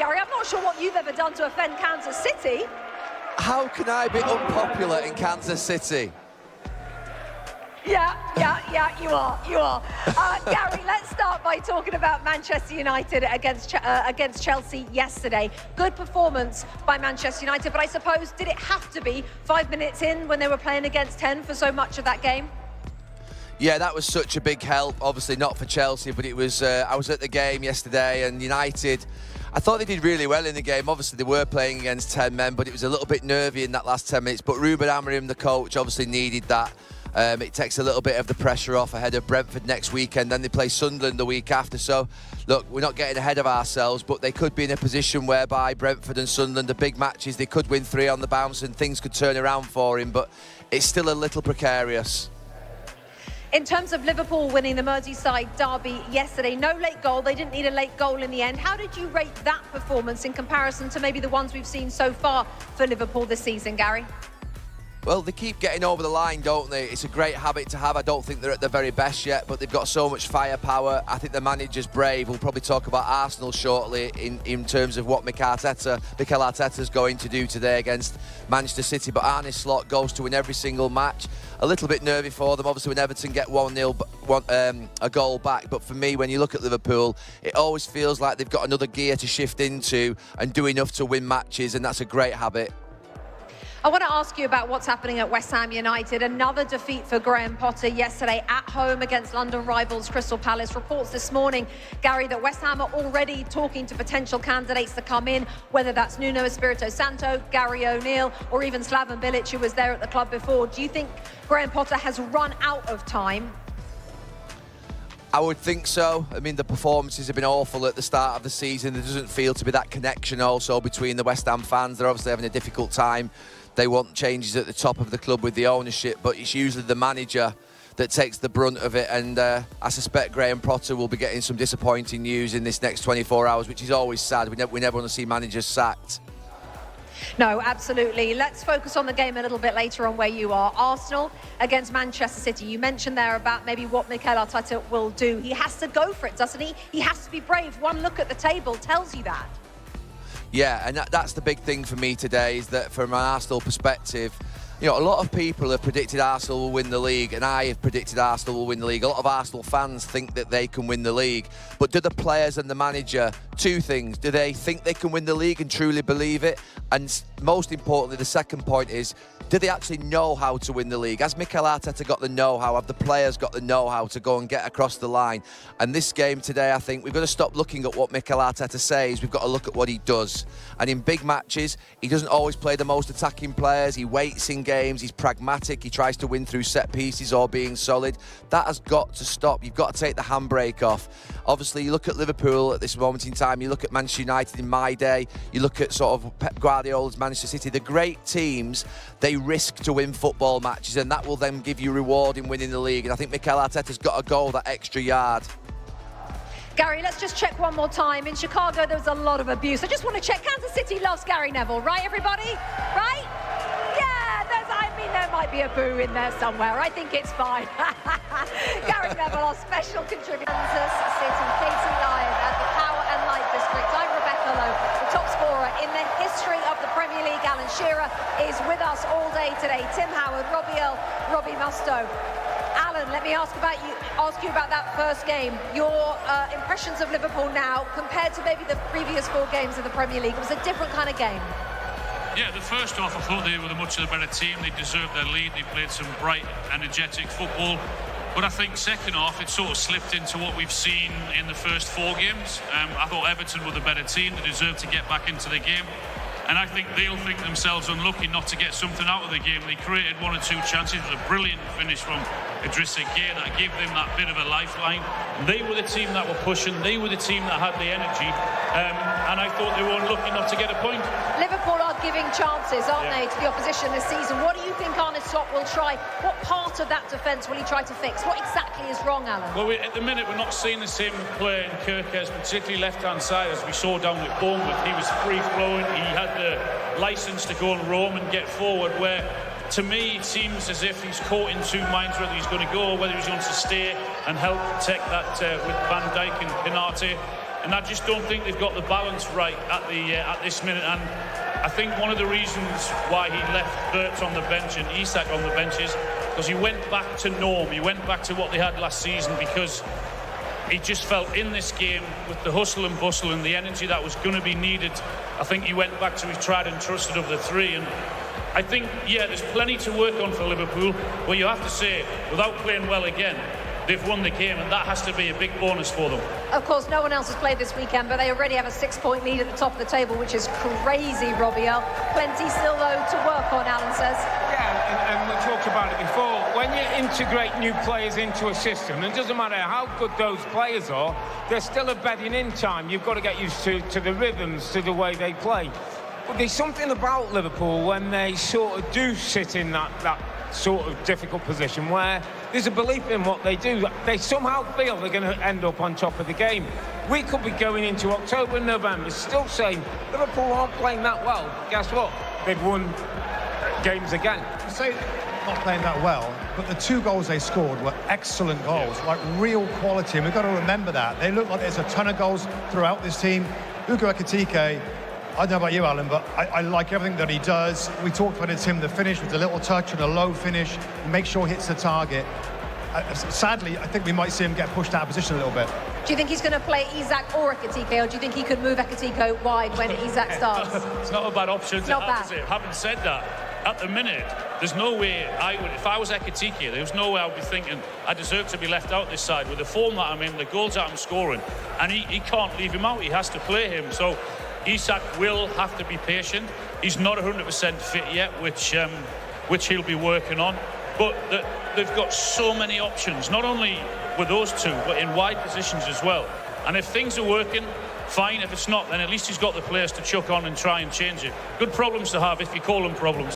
Gary. I'm not sure what you've ever done to offend Kansas City. How can I be unpopular in Kansas City? Yeah, you are. Gary, let's start by talking about Manchester United against Chelsea yesterday. Good performance by Manchester United, but I suppose, did it have to be 5 minutes in when they were playing against 10 for so much of that game? Yeah, that was such a big help. Obviously not for Chelsea, but it was. I was at the game yesterday, and United, I thought they did really well in the game. Obviously, they were playing against 10 men, but it was a little bit nervy in that last 10 minutes. But Ruben Amorim, the coach, obviously needed that. It takes a little bit of the pressure off ahead of Brentford next weekend. Then they play Sunderland the week after. So, look, we're not getting ahead of ourselves, but they could be in a position whereby Brentford and Sunderland are big matches. They could win 3 on the bounce and things could turn around for him, but it's still a little precarious. In terms of Liverpool winning the Merseyside derby yesterday, no late goal. They didn't need a late goal in the end. How did you rate that performance in comparison to maybe the ones we've seen so far for Liverpool this season, Gary? Well, they keep getting over the line, don't they? It's a great habit to have. I don't think they're at their very best yet, but they've got so much firepower. I think the manager's brave. We'll probably talk about Arsenal shortly in terms of what Mikel Arteta's going to do today against Manchester City. But Arne Slot goes to win every single match. A little bit nervy for them, obviously, when Everton get 1-0, a goal back. But for me, when you look at Liverpool, it always feels like they've got another gear to shift into and do enough to win matches, and that's a great habit. I want to ask you about what's happening at West Ham United. Another defeat for Graham Potter yesterday at home against London rivals Crystal Palace. Reports this morning, Gary, that West Ham are already talking to potential candidates to come in, whether that's Nuno Espirito Santo, Gary O'Neill, or even Slaven Bilic, who was there at the club before. Do you think Graham Potter has run out of time? I would think so. I mean, the performances have been awful at the start of the season. There doesn't feel to be that connection also between the West Ham fans. They're obviously having a difficult time. They want changes at the top of the club with the ownership, but it's usually the manager that takes the brunt of it. And I suspect Graham Potter will be getting some disappointing news in this next 24 hours, which is always sad. We never want to see managers sacked. No, absolutely. Let's focus on the game a little bit later on where you are. Arsenal against Manchester City. You mentioned there about maybe what Mikel Arteta will do. He has to go for it, doesn't he? He has to be brave. One look at the table tells you that. Yeah, and that's the big thing for me today, is that from an Arsenal perspective, you know, a lot of people have predicted Arsenal will win the league, and I have predicted Arsenal will win the league. A lot of Arsenal fans think that they can win the league. But do the players and the manager, two things. Do they think they can win the league and truly believe it? And most importantly, the second point is, do they actually know how to win the league? Has Mikel Arteta got the know-how? Have the players got the know-how to go and get across the line? And this game today, I think we've got to stop looking at what Mikel Arteta says. We've got to look at what he does. And in big matches, he doesn't always play the most attacking players. He waits in games. He's pragmatic. He tries to win through set pieces or being solid. That has got to stop. You've got to take the handbrake off. Obviously, you look at Liverpool at this moment in time. You look at Manchester United in my day. You look at sort of Pep Guardiola's Manchester City. The great teams, they risk to win football matches, and that will then give you reward in winning the league. And I think Mikel Arteta's got to go that extra yard. Gary, let's just check one more time. In Chicago, there was a lot of abuse. I just want to check. Kansas City loves Gary Neville, right, everybody? Right? Yeah, there might be a boo in there somewhere. I think it's fine. Gary Neville, our special contributor. Kansas City, Katie Lyons at the Power and Light District. I'm Rebecca Lowe, the top scorer in the history of the Premier League. Alan Shearer is with us all day today. Tim Howard, Robbie Earl, Robbie Mustoe. Alan, let me ask you about that first game. Your impressions of Liverpool now compared to maybe the previous 4 games of the Premier League. It was a different kind of game. Yeah, the first half, I thought they were the much of the better team. They deserved their lead. They played some bright, energetic football. But I think second half, it sort of slipped into what we've seen in the first 4 games. I thought Everton were the better team. They deserved to get back into the game. And I think they'll think themselves unlucky not to get something out of the game. They created 1 or 2 chances. It was a brilliant finish from Isak that gave them that bit of a lifeline. They were the team that were pushing. They were the team that had the energy. And I thought they were unlucky not to get a point. Liverpool are giving chances, aren't they, to the opposition this season. What do you think Arne Slot will try? What part of that defence will he try to fix? What exactly is wrong, Alan? Well, at the minute, we're not seeing the same player in Kirkes, particularly left-hand side, as we saw down with Bournemouth. He was free-flowing. He had the licence to go and roam and get forward, where to me it seems as if he's caught in 2 minds whether he's going to go or whether he's going to stay and help protect that with Van Dijk and Pinarte. and I just don't think they've got the balance right at this minute. And I think one of the reasons why he left Bert on the bench and Isak on the bench is because he went back to norm. He went back to what they had last season, because he just felt in this game, with the hustle and bustle and the energy that was going to be needed, I think he went back to his tried and trusted of the three. And I think, yeah, there's plenty to work on for Liverpool, but you have to say, without playing well again, they've won the game, and that has to be a big bonus for them. Of course, no one else has played this weekend, but they already have a 6-point lead at the top of the table, which is crazy, Robbie Earl. Plenty still, though, to work on, Alan says. Yeah, and we talked about it before. When you integrate new players into a system, it doesn't matter how good those players are, there's still a bedding in time. You've got to get used to the rhythms, to the way they play. But there's something about Liverpool when they sort of do sit in that sort of difficult position where there's a belief in what they do. They somehow feel they're going to end up on top of the game. We could be going into October and November still saying Liverpool aren't playing that well. Guess what? They've won games again. You say not playing that well, but the 2 goals they scored were excellent goals, like real quality, and we've got to remember that. They look like there's a ton of goals throughout this team. Ugo Ekitike, I don't know about you, Alan, but I like everything that he does. We talked about it's him, the finish with a little touch and a low finish, make sure he hits the target. Sadly, I think we might see him get pushed out of position a little bit. Do you think he's going to play Isak or Ekitike, or do you think he could move Ekitike wide when Isak starts? It's not a bad option. It's not bad. Having said that, at the minute, there's no way I would, if I was Ekitike, there's no way I would be thinking I deserve to be left out this side with the form that I'm in, the goals that I'm scoring, and he can't leave him out. He has to play him. So Isak will have to be patient. He's not 100% fit yet, which he'll be working on. But they've got so many options, not only with those two, but in wide positions as well. And if things are working, fine. If it's not, then at least he's got the players to chuck on and try and change it. Good problems to have, if you call them problems.